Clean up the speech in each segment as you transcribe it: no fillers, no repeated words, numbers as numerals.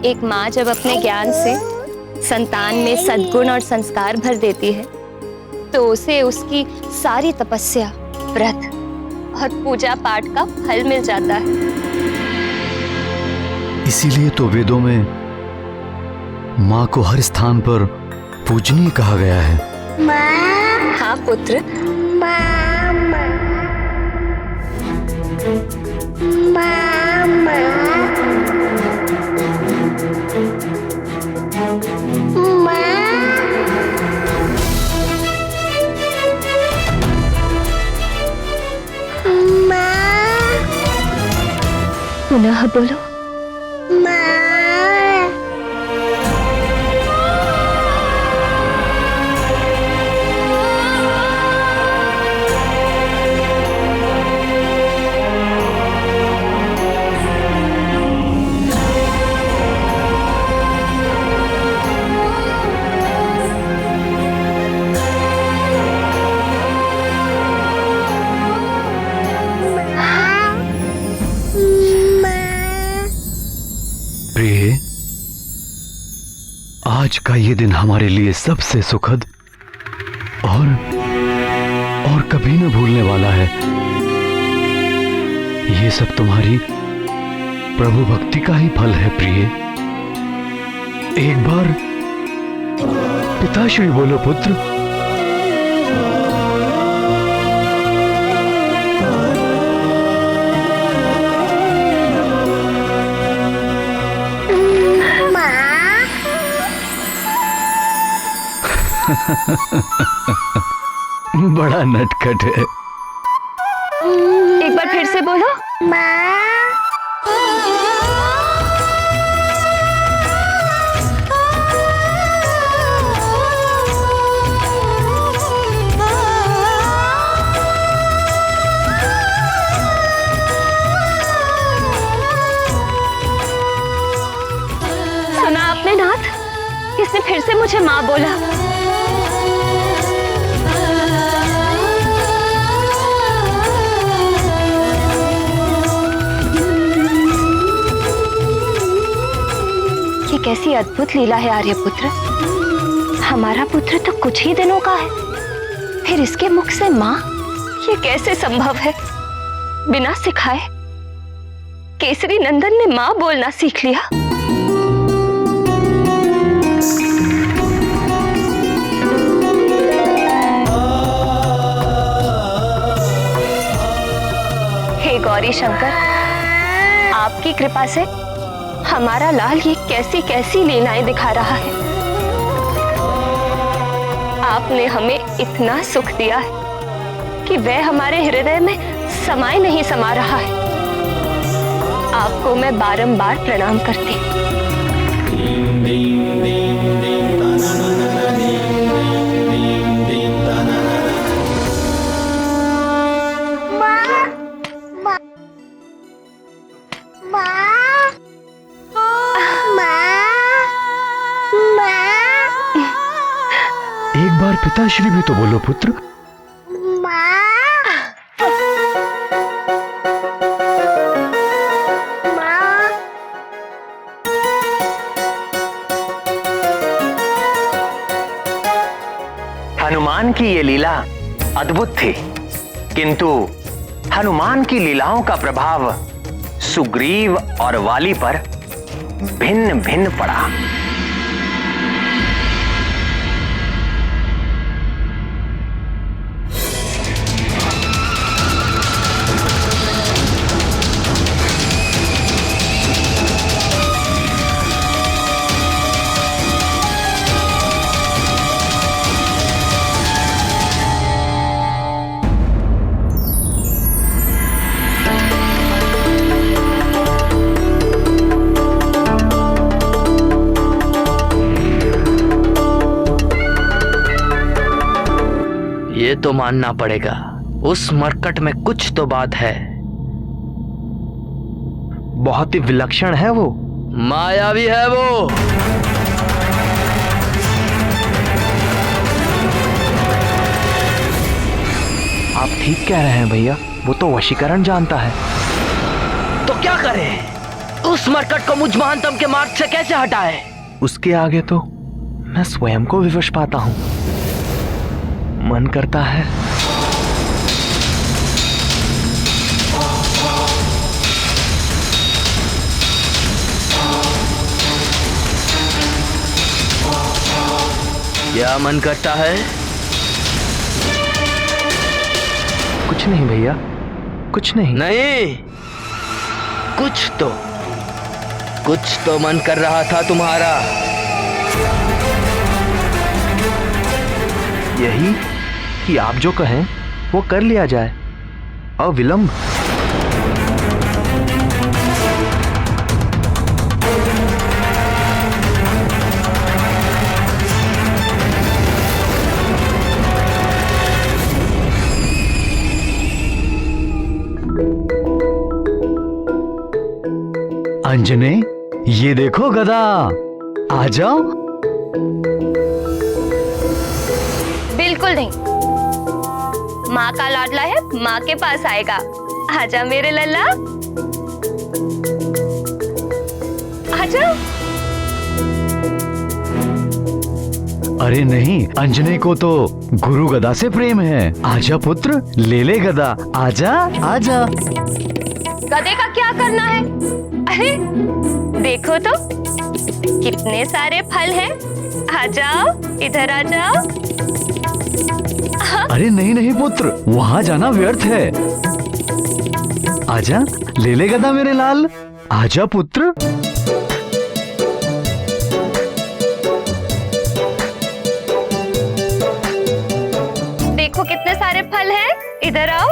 एक माँ जब अपने ज्ञान से संतान में सद्गुण और संस्कार भर देती है तो उसे उसकी सारी तपस्या, व्रत और पूजा पाठ का फल मिल जाता है। इसीलिए तो वेदों में माँ को हर स्थान पर पूजनीय कहा गया है। माँ। हाँ पुत्र। माँ, माँ, माँ, पुनः बोलो। प्रिय, आज का ये दिन हमारे लिए सबसे सुखद और कभी न भूलने वाला है। ये सब तुम्हारी प्रभु भक्ति का ही फल है प्रिय। एक बार पिताश्री बोलो पुत्र। बड़ा नटखट है। एक बार फिर से बोलो। सुना आपने नाथ? इसने फिर से मुझे माँ बोला। ये कैसी अद्भुत लीला है आर्यपुत्र। हमारा पुत्र तो कुछ ही दिनों का है, फिर इसके मुख से माँ, ये कैसे संभव है? बिना सिखाए केसरी नंदन ने माँ बोलना सीख लिया। हे गौरी शंकर, आपकी कृपा से हमारा लाल ये कैसी कैसी लीलाएं दिखा रहा है। आपने हमें इतना सुख दिया है कि वह हमारे हृदय में समाए नहीं समा रहा है। आपको मैं बारंबार प्रणाम करती हूँ। एक बार पिताश्री भी तो बोलो पुत्र। हनुमान की ये लीला अद्भुत थी, किंतु हनुमान की लीलाओं का प्रभाव सुग्रीव और वाली पर भिन्न भिन्न पड़ा। ये तो मानना पड़ेगा, उस मरकट में कुछ तो बात है। बहुत ही विलक्षण है वो। मायावी है वो। आप ठीक कह रहे हैं भैया, वो तो वशीकरण जानता है। तो क्या करें? उस मरकट को मुझ महानतम के मार्ग से कैसे हटाए? उसके आगे तो मैं स्वयं को विवश पाता हूं। मन करता है क्या मन करता है? कुछ नहीं भैया, कुछ नहीं। नहीं, कुछ तो मन कर रहा था तुम्हारा। यही कि आप जो कहें वो कर लिया जाए, अविलंब। अंजने, ये देखो गदा, आ जाओ। बिल्कुल नहीं, माँ का लाडला है, माँ के पास आएगा। आजा मेरे लल्ला, आजा। अरे नहीं, अंजने को तो गुरु गदा से प्रेम है। आजा पुत्र, ले ले गदा, आजा आजा। गधे का क्या करना है? अरे देखो तो कितने सारे फल हैं। आ जाओ, इधर आ जाओ। अरे नहीं नहीं पुत्र, वहां जाना व्यर्थ है। आजा, ले ले गदा मेरे लाल, आजा पुत्र। देखो कितने सारे फल हैं, इधर आओ।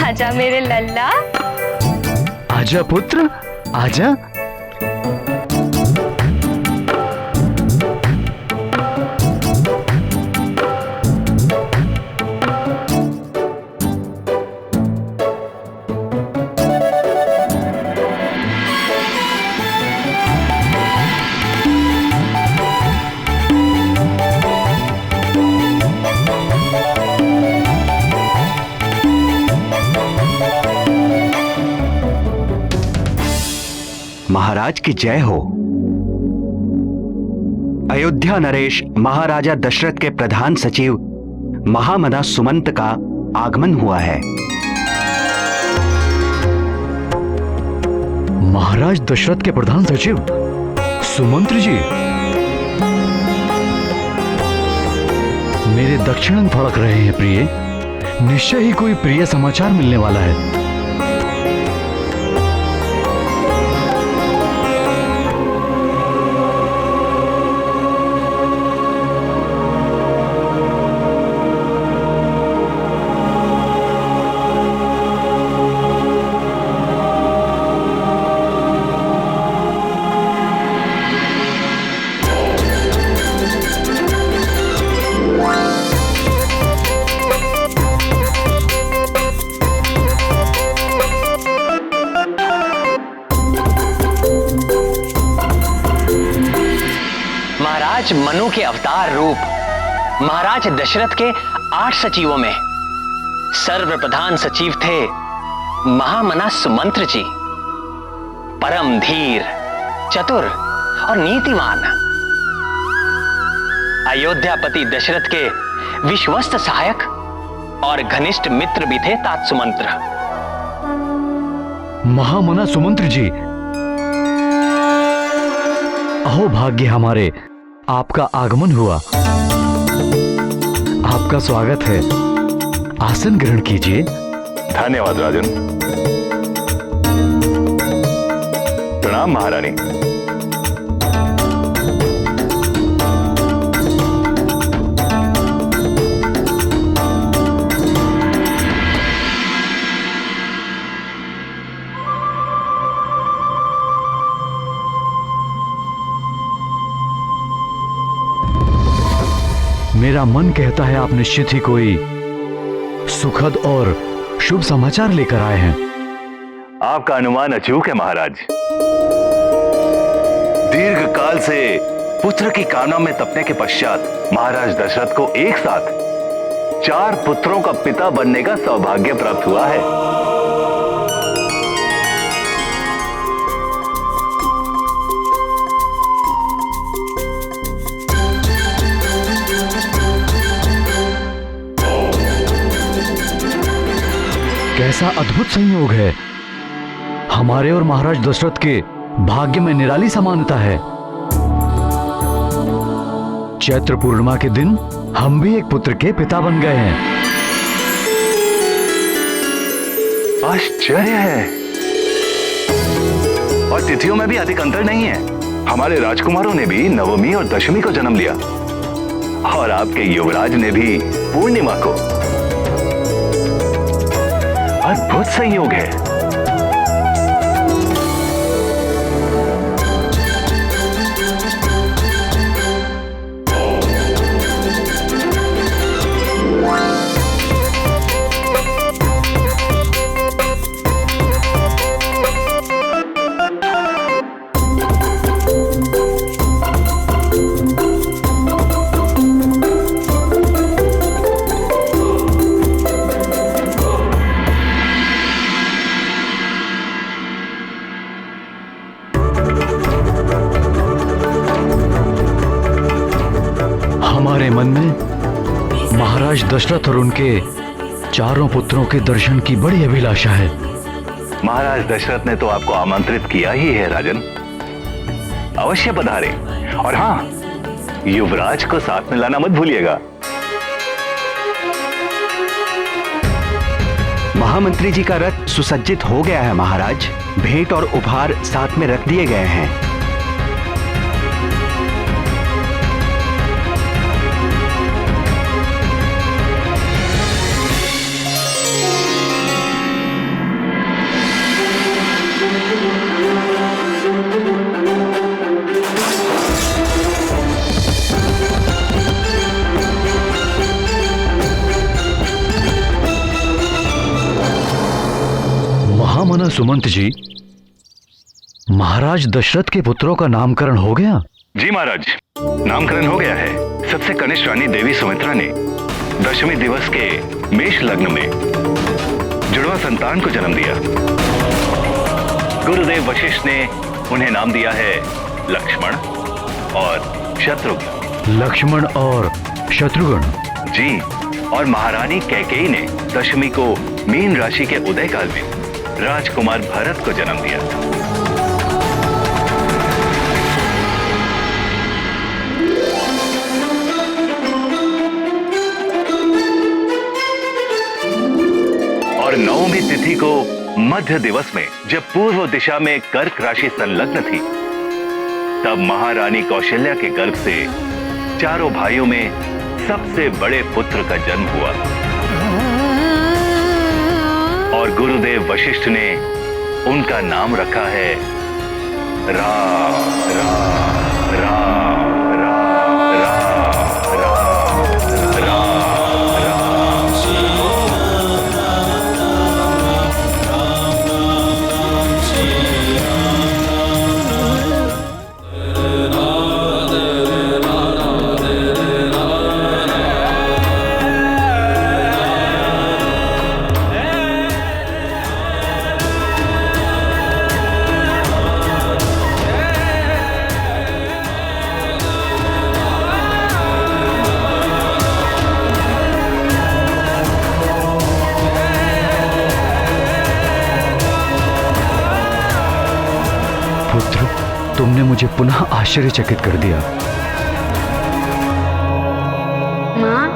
आजा मेरे लल्ला, आजा पुत्र, आजा। महाराज की जय हो। अयोध्या नरेश महाराजा दशरथ के प्रधान सचिव महामना सुमंत का आगमन हुआ है। महाराज दशरथ के प्रधान सचिव सुमंत्र जी, मेरे दक्षिणन फड़क रहे हैं प्रिय। निश्चय ही कोई प्रिय समाचार मिलने वाला है। महाराज मनु के अवतार रूप महाराज दशरथ के 8 सचिवों में सर्वप्रधान सचिव थे महामना सुमंत्र जी। परम धीर, चतुर और नीतिमान, अयोध्यापति दशरथ के विश्वस्त सहायक और घनिष्ठ मित्र भी थे तात सुमंत्र। महामना सुमंत्र जी, अहो भाग्य हमारे, आपका आगमन हुआ। आपका स्वागत है, आसन ग्रहण कीजिए। धन्यवाद राजन। प्रणाम महारानी। मेरा मन कहता है आप निश्चित ही कोई सुखद और शुभ समाचार लेकर आए हैं। आपका अनुमान अचूक है महाराज। दीर्घ काल से पुत्र की कामना में तपने के पश्चात महाराज दशरथ को एक साथ 4 पुत्रों का पिता बनने का सौभाग्य प्राप्त हुआ है। कैसा अद्भुत संयोग है। हमारे और महाराज दशरथ के भाग्य में निराली समानता है। चैत्र पूर्णिमा के दिन हम भी एक पुत्र के पिता बन गए हैं। आश्चर्य है। और तिथियों में भी अधिक अंतर नहीं है। हमारे राजकुमारों ने भी नवमी और दशमी को जन्म लिया और आपके युवराज ने भी पूर्णिमा को। अद्भुत संयोग है। हमारे मन में महाराज दशरथ और उनके चारों पुत्रों के दर्शन की बड़ी अभिलाषा है। महाराज दशरथ ने तो आपको आमंत्रित किया ही है राजन। अवश्य पधारे। और हाँ, युवराज को साथ में लाना मत भूलिएगा। महामंत्री जी का रथ सुसज्जित हो गया है महाराज। भेंट और उपहार साथ में रख दिए गए हैं। महामना सुमंत जी, महाराज दशरथ के पुत्रों का नामकरण हो गया? जी महाराज, नामकरण हो गया है। सबसे कनिष्ठ रानी देवी सुमित्रा ने दशमी दिवस के मेष लग्न में जुड़वा संतान को जन्म दिया। गुरुदेव वशिष्ठ ने उन्हें नाम दिया है लक्ष्मण और शत्रुघ्न। लक्ष्मण और शत्रुघ्न? जी। और महारानी कैकेयी ने दशमी को मीन राशि के उदय काल में राजकुमार भरत को जन्म दिया। और नवमी तिथि को मध्य दिवस में जब पूर्व दिशा में कर्क राशि संलग्न थी, तब महारानी कौशल्या के गर्भ से चारों भाइयों में सबसे बड़े पुत्र का जन्म हुआ। और गुरुदेव वशिष्ठ ने उनका नाम रखा है राम राम राम राम राम राम राम। पुत्र, तुमने मुझे पुनः आश्चर्यचकित कर दिया। माँ,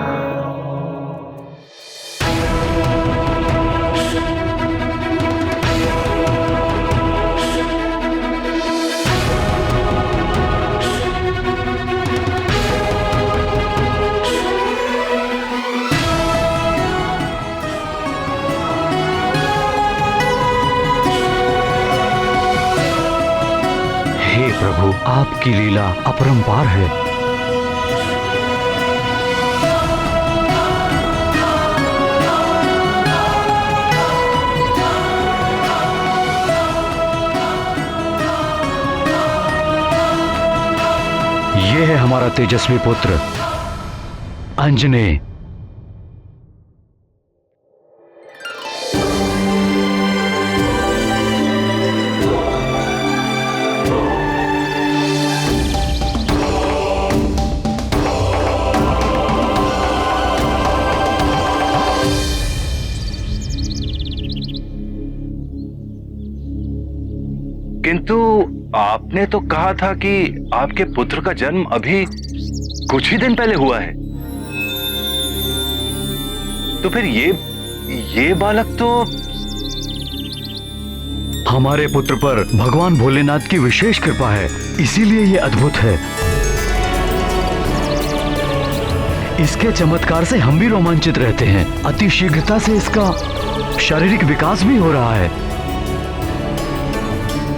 हे प्रभु, आपकी लीला अपरंपार है। ये है हमारा तेजस्वी पुत्र अंजनेय। किंतु आपने तो कहा था कि आपके पुत्र का जन्म अभी कुछ ही दिन पहले हुआ है। तो फिर ये बालक तो हमारे पुत्र पर भगवान भोलेनाथ की विशेष कृपा है, इसीलिए ये अद्भुत है। इसके चमत्कार से हम भी रोमांचित रहते हैं। अति शीघ्रता से इसका शारीरिक विकास भी हो रहा है।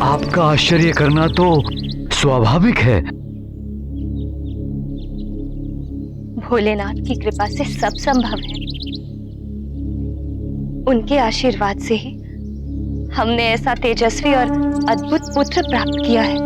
आपका आश्चर्य करना तो स्वाभाविक है। भोलेनाथ की कृपा से सब संभव है। उनके आशीर्वाद से ही हमने ऐसा तेजस्वी और अद्भुत पुत्र प्राप्त किया है।